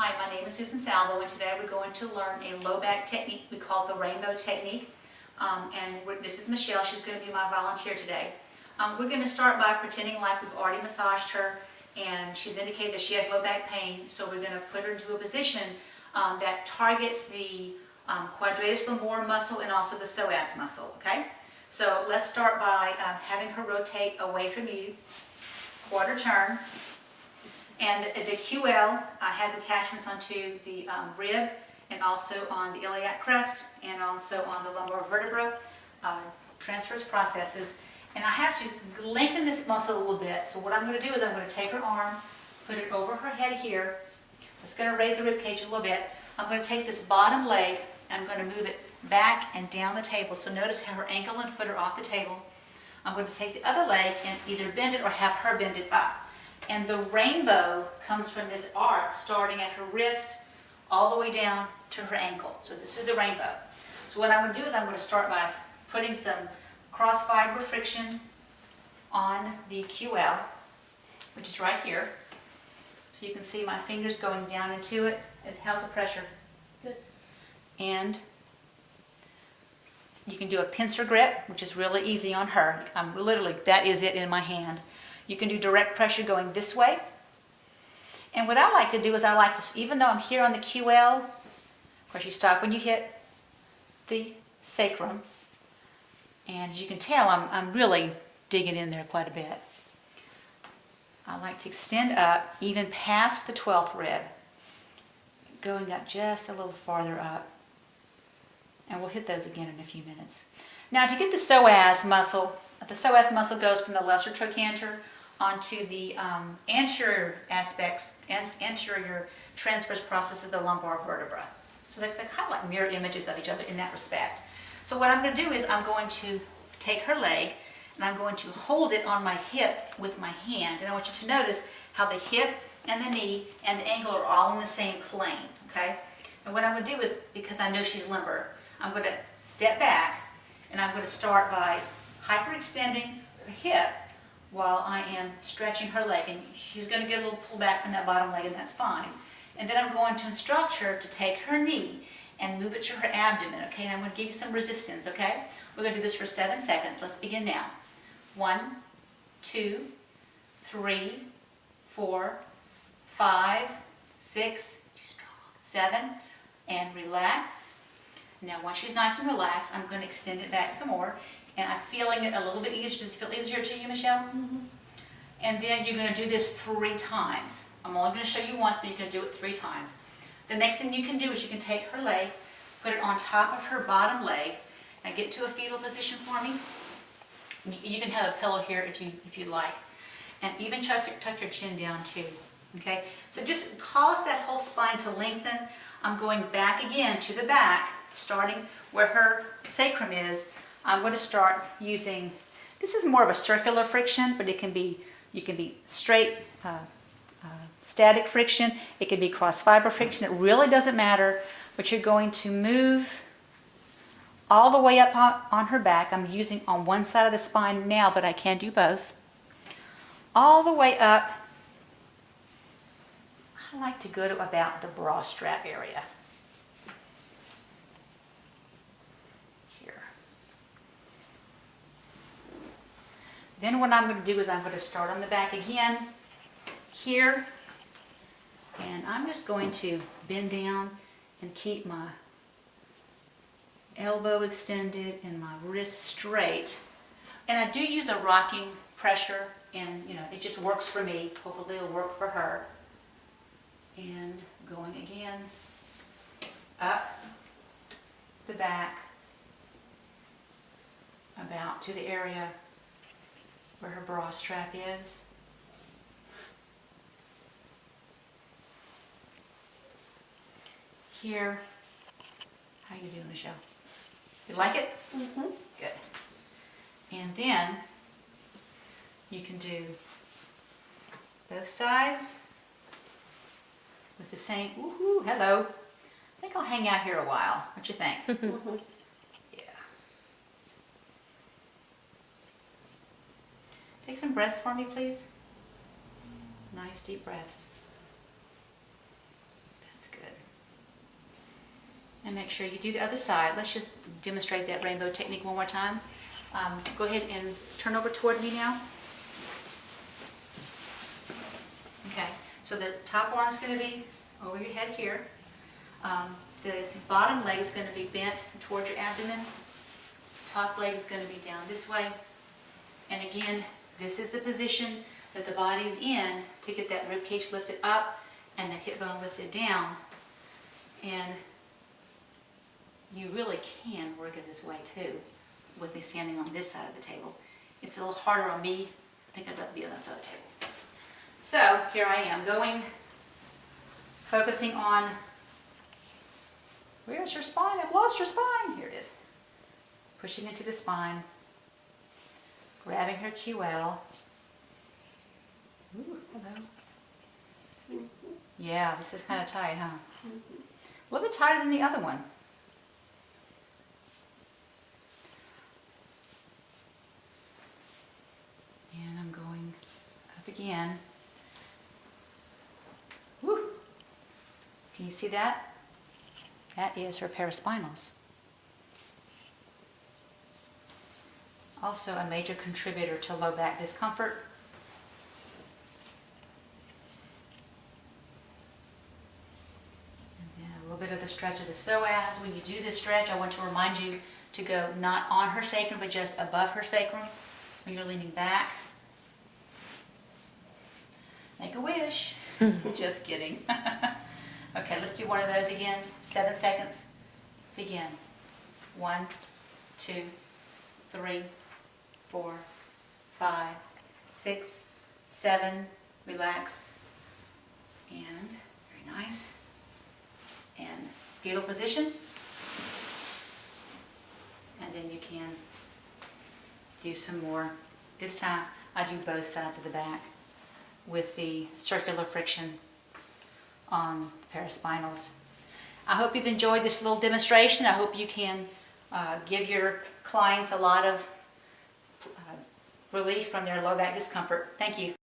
Hi, my name is Susan Salvo, and today we're going to learn a low back technique we call the rainbow technique. This is Michelle. She's going to be my volunteer today. We're going to start by pretending like we've already massaged her, and she's indicated that she has low back pain, so we're going to put her into a position that targets the quadratus lumborum muscle and also the psoas muscle, okay? So let's start by having her rotate away from you, quarter turn. And the QL has attachments onto the rib and also on the iliac crest and also on the lumbar vertebra, transverse processes. And I have to lengthen this muscle a little bit. So what I'm going to do is I'm going to take her arm, put it over her head here. It's going to raise the rib cage a little bit. I'm going to take this bottom leg and I'm going to move it back and down the table. So notice how her ankle and foot are off the table. I'm going to take the other leg and either bend it or have her bend it up. And the rainbow comes from this arc starting at her wrist all the way down to her ankle. So this is the rainbow. So what I'm going to do is I'm going to start by putting some cross fiber friction on the QL, which is right here. So you can see my fingers going down into it. How's the pressure? Good. And you can do a pincer grip, which is really easy on her. Literally, that is it in my hand. You can do direct pressure going this way. And what I like to do is I like to, even though I'm here on the QL, of course you stop when you hit the sacrum. And as you can tell, I'm really digging in there quite a bit. I like to extend up even past the 12th rib, going up just a little farther up. And we'll hit those again in a few minutes. Now to get the psoas muscle goes from the lesser trochanter onto the anterior aspects, anterior transverse process of the lumbar vertebra. So they're kind of like mirror images of each other in that respect. So what I'm going to do is I'm going to take her leg and I'm going to hold it on my hip with my hand. And I want you to notice how the hip and the knee and the ankle are all in the same plane, okay? And what I'm going to do is, because I know she's limber, I'm going to step back and I'm going to start by hyperextending her hip while I am stretching her leg. And she's going to get a little pull back from that bottom leg, and that's fine. And then I'm going to instruct her to take her knee and move it to her abdomen, okay? And I'm going to give you some resistance, okay? We're going to do this for 7 seconds. Let's begin now. 1, 2, 3, 4, 5, 6, 7, and relax. Now, once she's nice and relaxed, I'm going to extend it back some more. And I'm feeling it a little bit easier. Does it feel easier to you, Michelle? Mm-hmm. And then you're going to do this 3 times. I'm only going to show you once, but you're going to do it 3 times. The next thing you can do is you can take her leg, put it on top of her bottom leg, and get to a fetal position for me. You can have a pillow here if you like. And even tuck your chin down too. Okay? So just cause that whole spine to lengthen. I'm going back again to the back, starting where her sacrum is. I'm going to start using, this is more of a circular friction, but you can be straight, static friction. It can be cross fiber friction. It really doesn't matter, but you're going to move all the way up on her back. I'm using on one side of the spine now, but I can do both. All the way up. I like to go to about the bra strap area. Then what I'm going to do is I'm going to start on the back again, here, and I'm just going to bend down and keep my elbow extended and my wrist straight. And I do use a rocking pressure, and it just works for me. Hopefully it'll work for her. And going again, up the back, about to the area where her bra strap is. Here. How you doing, Michelle? You like it? Mm-hmm. Good. And then you can do both sides with the same, woohoo, hello. I think I'll hang out here a while. What you think? Mm-hmm. Take some breaths for me, please. Nice deep breaths. And make sure you do the other side. Let's just demonstrate that rainbow technique one more time. Go ahead and turn over toward me now. Okay, so the top arm is going to be over your head here. The bottom leg is going to be bent towards your abdomen. Top leg is going to be down this way. And again, this is the position that the body's in to get that rib cage lifted up and the hip bone lifted down. And you really can work it this way too, with me standing on this side of the table. It's a little harder on me. I think I'd rather be on that side of the table. So here I am focusing on, where's your spine? I've lost your spine. Here it is. Pushing into the spine, grabbing her QL. Ooh, hello. Yeah, this is kind of tight, huh? A little bit tighter than the other one. And I'm going up again. Woo! Can you see that? That is her paraspinals. Also a major contributor to low back discomfort. And then a little bit of the stretch of the psoas. When you do this stretch, I want to remind you to go not on her sacrum, but just above her sacrum when you're leaning back. Make a wish. Just kidding. Okay, let's do one of those again. 7 seconds. Begin. 1, 2, 3, 4, 5, 6, 7. Relax. And very nice. And fetal position. And then you can do some more. This time I do both sides of the back with the circular friction on the paraspinals. I hope you've enjoyed this little demonstration. I hope you can give your clients a lot of relief from their low back discomfort. Thank you.